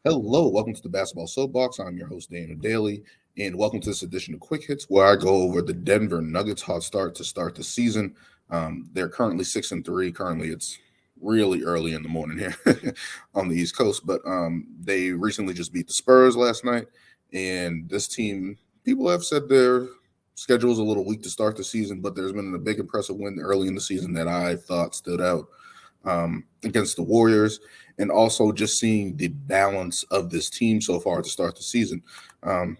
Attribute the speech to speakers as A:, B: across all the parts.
A: Hello, welcome to the Basketball Soapbox. I'm your host, Daniel Daly, and welcome to this edition of Quick Hits, where I go over the Denver Nuggets hot start to start the season. They're currently 6-3. Currently, it's really early in the morning here on the East Coast, but they recently just beat the Spurs last night. And this team, people have said their schedule is a little weak to start the season, but there's been a big impressive win early in the season that I thought stood out against the Warriors, and also just seeing the balance of this team so far to start the season. Um,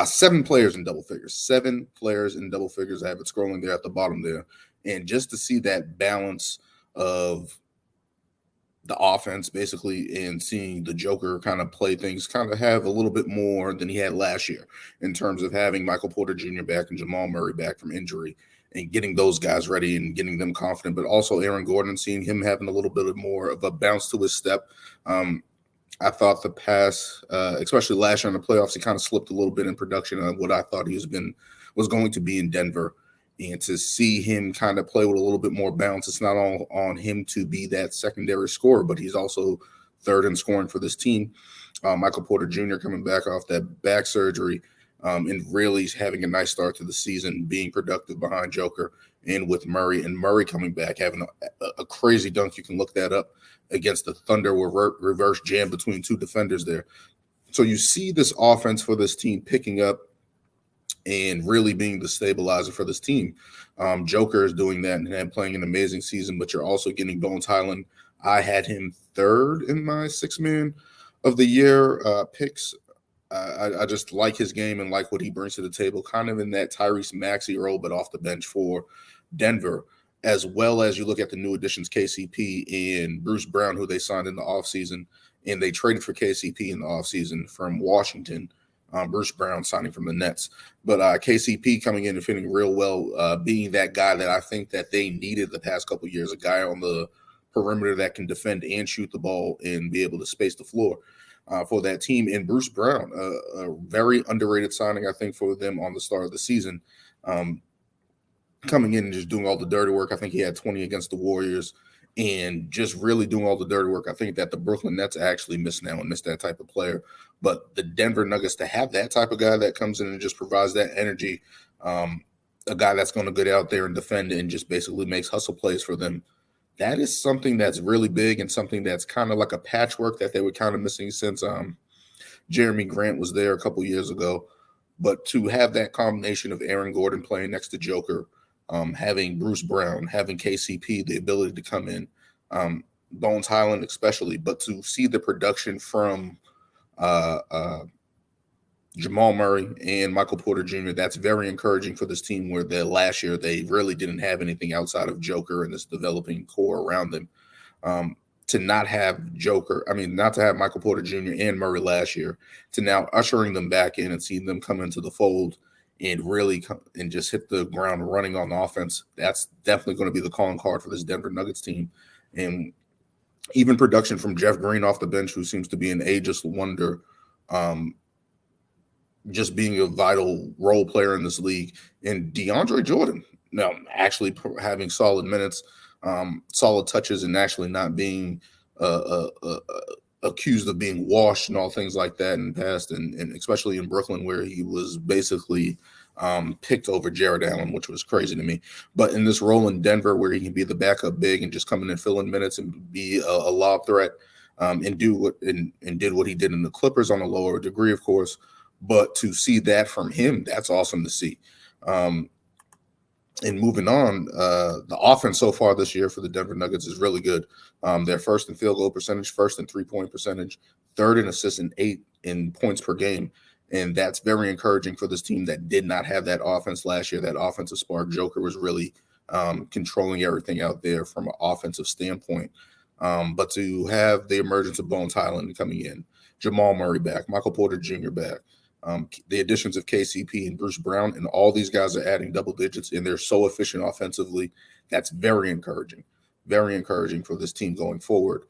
A: 7 players in double figures. 7 players in double figures. I have it scrolling there at the bottom there. And just to see that balance of the offense, basically, and seeing the Joker kind of play things, kind of have a little bit more than he had last year in terms of having Michael Porter Jr. back and Jamal Murray back from injury and getting those guys ready and getting them confident, but also Aaron Gordon, seeing him having a little bit of more of a bounce to his step. I thought the pass, especially last year in the playoffs, he kind of slipped a little bit in production of what I thought was going to be in Denver. And to see him kind of play with a little bit more bounce, it's not all on him to be that secondary scorer, but he's also third in scoring for this team. Michael Porter Jr. coming back off that back surgery and really having a nice start to the season, being productive behind Joker and with Murray. And Murray coming back, having a crazy dunk. You can look that up against the Thunder, reverse jam between 2 defenders there. So you see this offense for this team picking up and really being the stabilizer for this team. Joker is doing that and playing an amazing season, but you're also getting Bones Hyland. I had him third in my 6-man of the year picks. I just like his game and like what he brings to the table, kind of in that Tyrese Maxey role, but off the bench for Denver, as well as you look at the new additions, KCP and Bruce Brown, who they signed in the offseason, and they traded for KCP in the offseason from Washington. Bruce Brown signing from the Nets. But KCP coming in and fitting real well, being that guy that I think that they needed the past couple of years, a guy on the perimeter that can defend and shoot the ball and be able to space the floor for that team. And Bruce Brown, a very underrated signing, I think, for them on the start of the season. Coming in and just doing all the dirty work. I think he had 20 against the Warriors and just really doing all the dirty work. I think that the Brooklyn Nets actually miss now and miss that type of player. But the Denver Nuggets, to have that type of guy that comes in and just provides that energy, a guy that's going to get out there and defend and just basically makes hustle plays for them, that is something that's really big and something that's kind of like a patchwork that they were kind of missing since Jeremy Grant was there a couple years ago. But to have that combination of Aaron Gordon playing next to Joker, having Bruce Brown, having KCP, the ability to come in, Bones Hyland especially, but to see the production from Jamal Murray and Michael Porter Jr., that's very encouraging for this team where last year they really didn't have anything outside of Joker and this developing core around them. To not have not to have Michael Porter Jr. and Murray last year, to now ushering them back in and seeing them come into the fold and really and just hit the ground running on offense, that's definitely going to be the calling card for this Denver Nuggets team. And even production from Jeff Green off the bench, who seems to be an ageless wonder, just being a vital role player in this league. And DeAndre Jordan, now actually having solid minutes, solid touches, and actually not being accused of being washed and all things like that in the past, and especially in Brooklyn where he was basically picked over Jared Allen, which was crazy to me. But in this role in Denver where he can be the backup big and just come in and fill in minutes and be a lob threat, and did what he did in the Clippers on a lower degree, of course. But to see that from him, that's awesome to see. And moving on, the offense so far this year for the Denver Nuggets is really good. They're first in field goal percentage, first in three-point percentage, third in assists, and 8 in points per game. And that's very encouraging for this team that did not have that offense last year. That offensive spark, Joker was really controlling everything out there from an offensive standpoint. But to have the emergence of Bones Hyland coming in, Jamal Murray back, Michael Porter Jr. back, the additions of KCP and Bruce Brown, and all these guys are adding double digits, and they're so efficient offensively. That's very encouraging for this team going forward.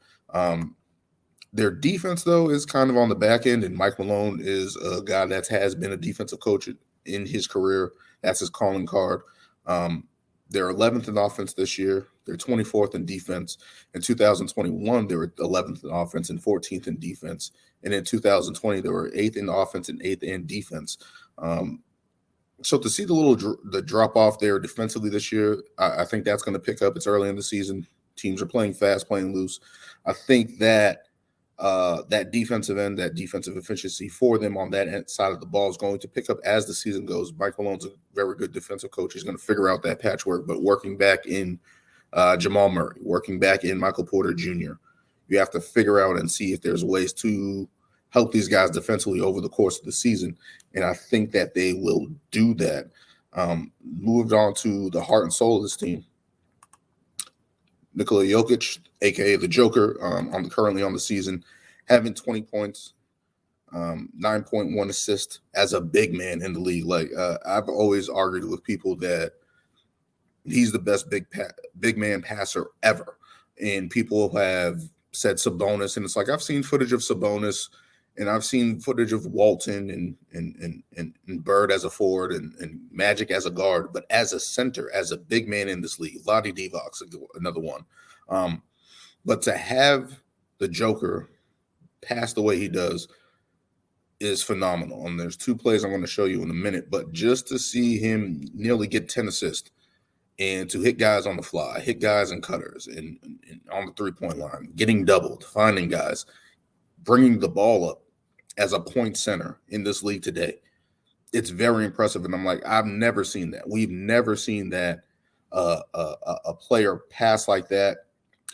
A: Their defense, though, is kind of on the back end, and Mike Malone is a guy that has been a defensive coach in his career. That's his calling card. They're 11th in offense this year, They're 24th in defense. In 2021, they were 11th in offense and 14th in defense. And in 2020, they were 8th in offense and 8th in defense. So to see the drop off there defensively this year, I think that's going to pick up. It's early in the season. Teams are playing fast, playing loose. I think that that defensive end, that defensive efficiency for them on that side of the ball is going to pick up as the season goes. Mike Malone's a very good defensive coach. He's going to figure out that patchwork, but working back in Jamal Murray, working back in Michael Porter Jr., you have to figure out and see if there's ways to help these guys defensively over the course of the season. And I think that they will do that. Moved on to the heart and soul of this team. Nikola Jokic, a.k.a. the Joker, currently on the season, having 20 points, 9.1 assists as a big man in the league. Like, I've always argued with people that he's the best big man passer ever. And people have said Sabonis, and it's like I've seen footage of Sabonis, and I've seen footage of Walton and Bird as a forward and Magic as a guard, but as a center, as a big man in this league, Vlade Divac's another one. But to have the Joker pass the way he does is phenomenal. And there's two plays I'm going to show you in a minute, but just to see him nearly get 10 assists and to hit guys on the fly, hit guys in cutters and on the three-point line, getting doubled, finding guys, bringing the ball up as a point center in this league today. It's very impressive. And I'm like, I've never seen that. We've never seen that a player pass like that,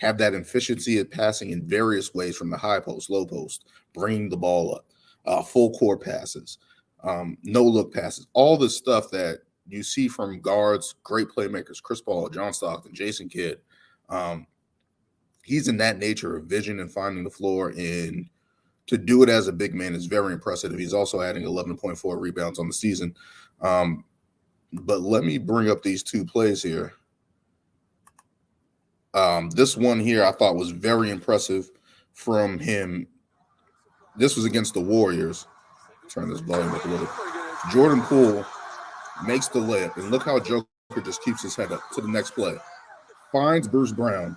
A: have that efficiency of passing in various ways from the high post, low post, bringing the ball up, full court passes, no look passes, all the stuff that you see from guards, great playmakers, Chris Paul, John Stockton, Jason Kidd. He's in that nature of vision and finding the floor, and to do it as a big man is very impressive. He's also adding 11.4 rebounds on the season. But let me bring up these two plays here. This one here I thought was very impressive from him. This was against the Warriors. Turn this volume up a little. Jordan Poole makes the layup, and look how Joker just keeps his head up to the next play. Finds Bruce Brown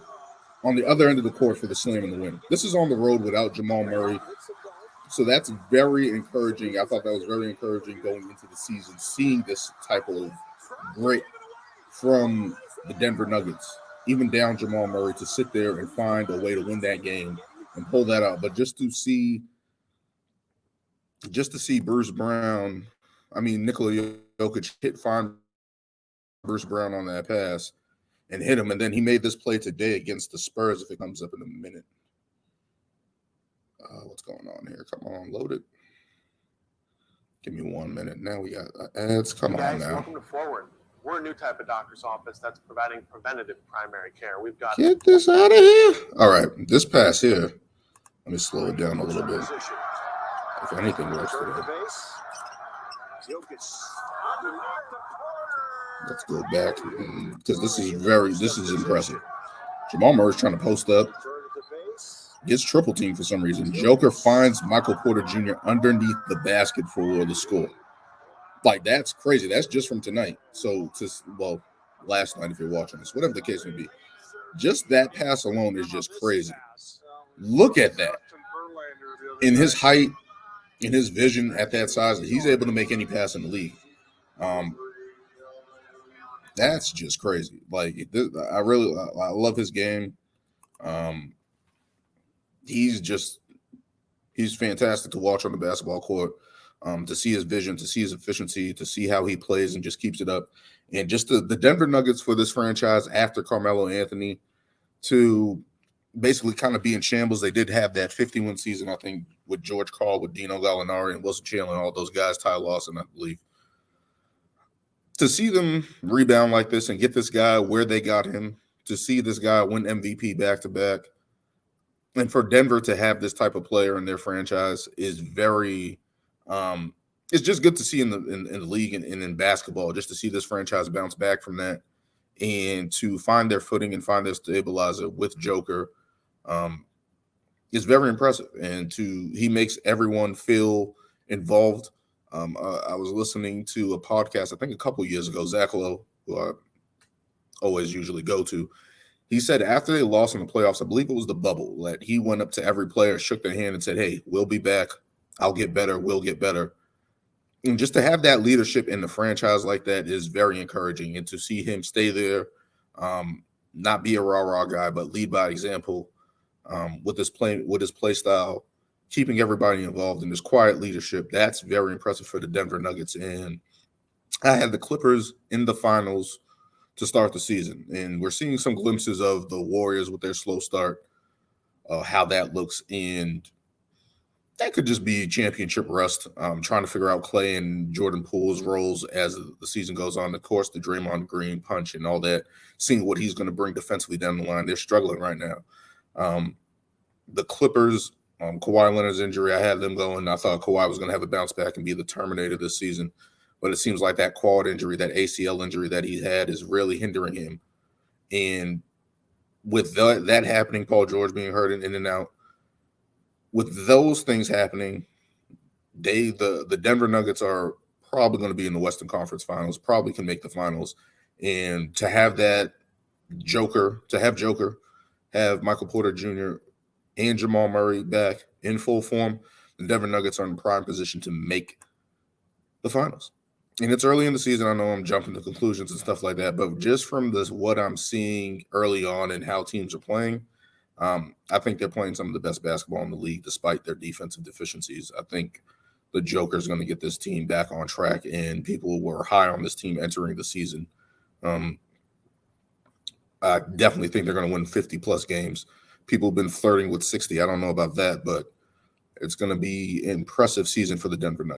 A: on the other end of the court for the slam and the win. This is on the road without Jamal Murray. So that's very encouraging. I thought that was very encouraging going into the season, seeing this type of grit from the Denver Nuggets, even down Jamal Murray, to sit there and find a way to win that game and pull that out. But just to see Bruce Brown, Nikola Jokic find Bruce Brown on that pass and hit him. And then he made this play today against the Spurs, if it comes up in a minute. What's going on here? Come on, load it. Give me 1 minute. Now we got ads. Come on now.
B: Welcome to Forward. We're a new type of doctor's office that's providing preventative primary care. We've got...
A: Get this out of here. All right, this pass here. Let me slow it down a little bit. If anything works today. Let's go back because this is impressive. Jamal Murray's trying to post up. Gets triple team for some reason. Joker finds Michael Porter Jr. underneath the basket for the score. Like, that's crazy. That's just from tonight. So, last night if you're watching this, whatever the case may be. Just that pass alone is just crazy. Look at that. In his height, in his vision at that size, he's able to make any pass in the league. That's just crazy. Like, I love his game. He's fantastic to watch on the basketball court, to see his vision, to see his efficiency, to see how he plays and just keeps it up. And just the Denver Nuggets for this franchise after Carmelo Anthony to basically kind of be in shambles. They did have that 51 season, I think, with George Karl, with Dino Gallinari and Wilson Chandler and all those guys, Ty Lawson, I believe. To see them rebound like this and get this guy where they got him, to see this guy win MVP back-to-back, and for Denver to have this type of player in their franchise is very it's just good to see in the league and in basketball, just to see this franchise bounce back from that and to find their footing and find their stabilizer with Joker is very impressive. And he makes everyone feel involved. I was listening to a podcast, I think a couple years ago, Zach Lowe, who I always usually go to, He said after they lost in the playoffs, I believe it was the bubble, that he went up to every player, shook their hand, and said, "Hey, we'll be back. I'll get better. We'll get better." And just to have that leadership in the franchise like that is very encouraging. And to see him stay there, not be a rah-rah guy, but lead by example, with his play style, keeping everybody involved in this quiet leadership, that's very impressive for the Denver Nuggets. And I had the Clippers in the finals to start the season, and we're seeing some glimpses of the Warriors with their slow start, how that looks, and that could just be championship rust. Trying to figure out Clay and Jordan Poole's roles as the season goes on. Of course, the Draymond Green punch and all that, seeing what he's going to bring defensively down the line. They're struggling right now. The Clippers, Kawhi Leonard's injury, I had them going. I thought Kawhi was going to have a bounce back and be the Terminator this season. But it seems like that quad injury, that ACL injury that he had is really hindering him. And with that happening, Paul George being hurt in and out, with those things happening, the Denver Nuggets are probably going to be in the Western Conference Finals, probably can make the finals. And to have that Joker, have Michael Porter Jr. and Jamal Murray back in full form, the Denver Nuggets are in prime position to make the finals. And it's early in the season. I know I'm jumping to conclusions and stuff like that, but just from what I'm seeing early on and how teams are playing, I think they're playing some of the best basketball in the league despite their defensive deficiencies. I think the Joker is going to get this team back on track, and people were high on this team entering the season. I definitely think they're going to win 50-plus games. People have been flirting with 60. I don't know about that, but it's going to be an impressive season for the Denver Nuggets.